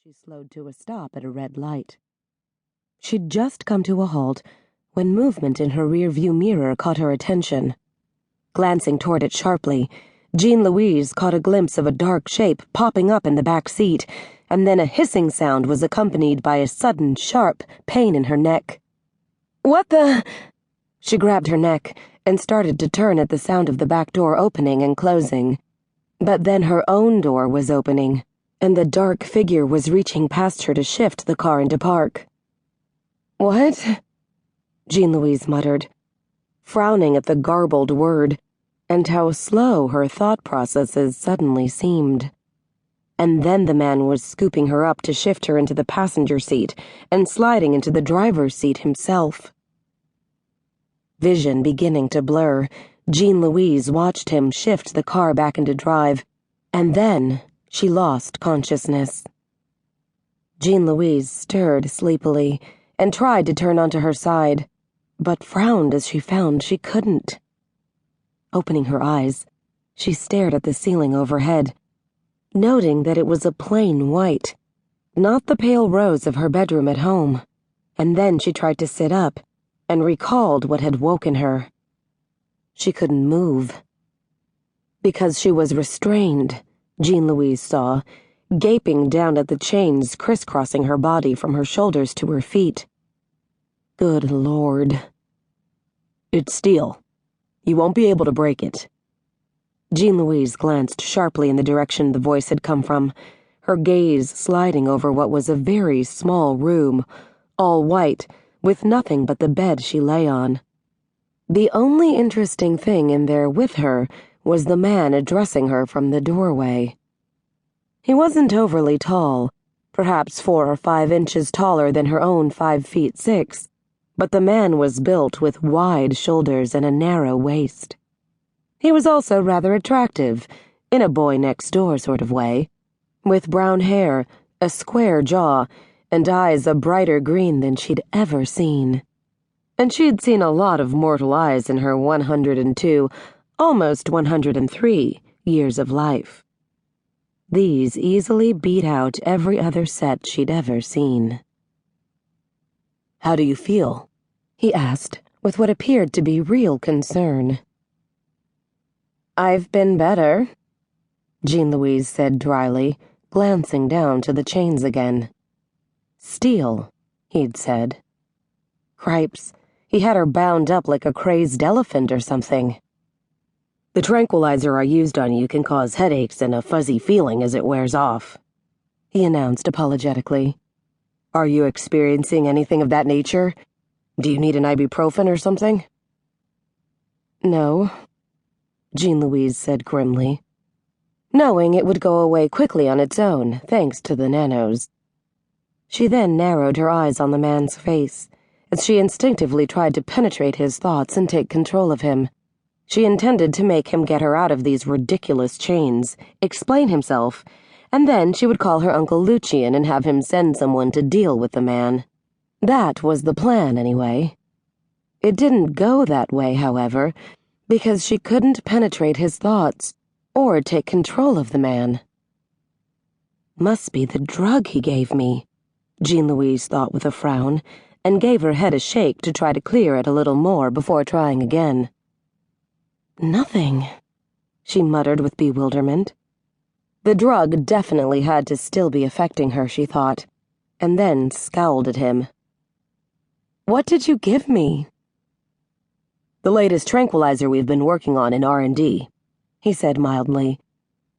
She slowed to a stop at a red light. She'd just come to a halt when movement in her rear-view mirror caught her attention. Glancing toward it sharply, Jean Louise caught a glimpse of a dark shape popping up in the back seat, and then a hissing sound was accompanied by a sudden, sharp pain in her neck. "What the?" She grabbed her neck and started to turn at the sound of the back door opening and closing. But then her own door was opening, and the dark figure was reaching past her to shift the car into park. "What?" Jean Louise muttered, frowning at the garbled word, and how slow her thought processes suddenly seemed. And then the man was scooping her up to shift her into the passenger seat and sliding into the driver's seat himself. Vision beginning to blur, Jean Louise watched him shift the car back into drive, and then she lost consciousness. Jean Louise stirred sleepily and tried to turn onto her side, but frowned as she found she couldn't. Opening her eyes, she stared at the ceiling overhead, noting that it was a plain white, not the pale rose of her bedroom at home, and then she tried to sit up and recalled what had woken her. She couldn't move. Because she was restrained, Jean Louise saw, gaping down at the chains crisscrossing her body from her shoulders to her feet. Good Lord. "It's steel. You won't be able to break it." Jean Louise glanced sharply in the direction the voice had come from, her gaze sliding over what was a very small room, all white, with nothing but the bed she lay on. The only interesting thing in there with her was the man addressing her from the doorway. He wasn't overly tall, perhaps 4 or 5 inches taller than her own 5'6", but the man was built with wide shoulders and a narrow waist. He was also rather attractive, in a boy-next-door sort of way, with brown hair, a square jaw, and eyes a brighter green than she'd ever seen. And she'd seen a lot of mortal eyes in her 102, almost 103 years of life. These easily beat out every other set she'd ever seen. "How do you feel?" he asked, with what appeared to be real concern. "I've been better," Jean Louise said dryly, glancing down to the chains again. "Steel," he'd said. Cripes, he had her bound up like a crazed elephant or something. "The tranquilizer I used on you can cause headaches and a fuzzy feeling as it wears off," he announced apologetically. "Are you experiencing anything of that nature? Do you need an ibuprofen or something?" "No," Jean Louise said grimly, knowing it would go away quickly on its own, thanks to the nanos. She then narrowed her eyes on the man's face, as she instinctively tried to penetrate his thoughts and take control of him. She intended to make him get her out of these ridiculous chains, explain himself, and then she would call her Uncle Lucian and have him send someone to deal with the man. That was the plan, anyway. It didn't go that way, however, because she couldn't penetrate his thoughts or take control of the man. "Must be the drug he gave me," Jean Louise thought with a frown, and gave her head a shake to try to clear it a little more before trying again. "Nothing," she muttered with bewilderment. The drug definitely had to still be affecting her, she thought, and then scowled at him. "What did you give me?" "The latest tranquilizer we've been working on in R&D, he said mildly,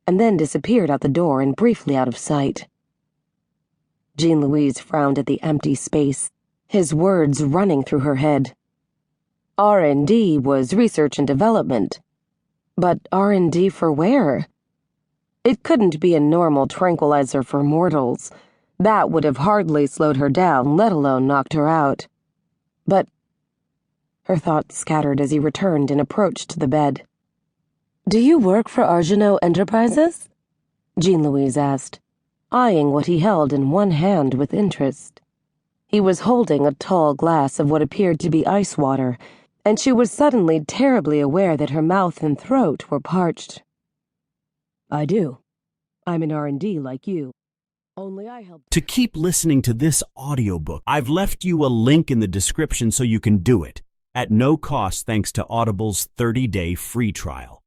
and then disappeared out the door and briefly out of sight. Jean Louise frowned at the empty space, his words running through her head. R&D was research and development. But R&D for where? It couldn't be a normal tranquilizer for mortals. That would have hardly slowed her down, let alone knocked her out. But her thoughts scattered as he returned and approached the bed. "Do you work for Argenau Enterprises?" Jean Louise asked, eyeing what he held in one hand with interest. He was holding a tall glass of what appeared to be ice water, and she was suddenly terribly aware that her mouth and throat were parched. "I do. I'm in R&D like you. Only I helped. To keep listening to this audiobook, I've left you a link in the description so you can do it, at no cost thanks to Audible's 30-day free trial.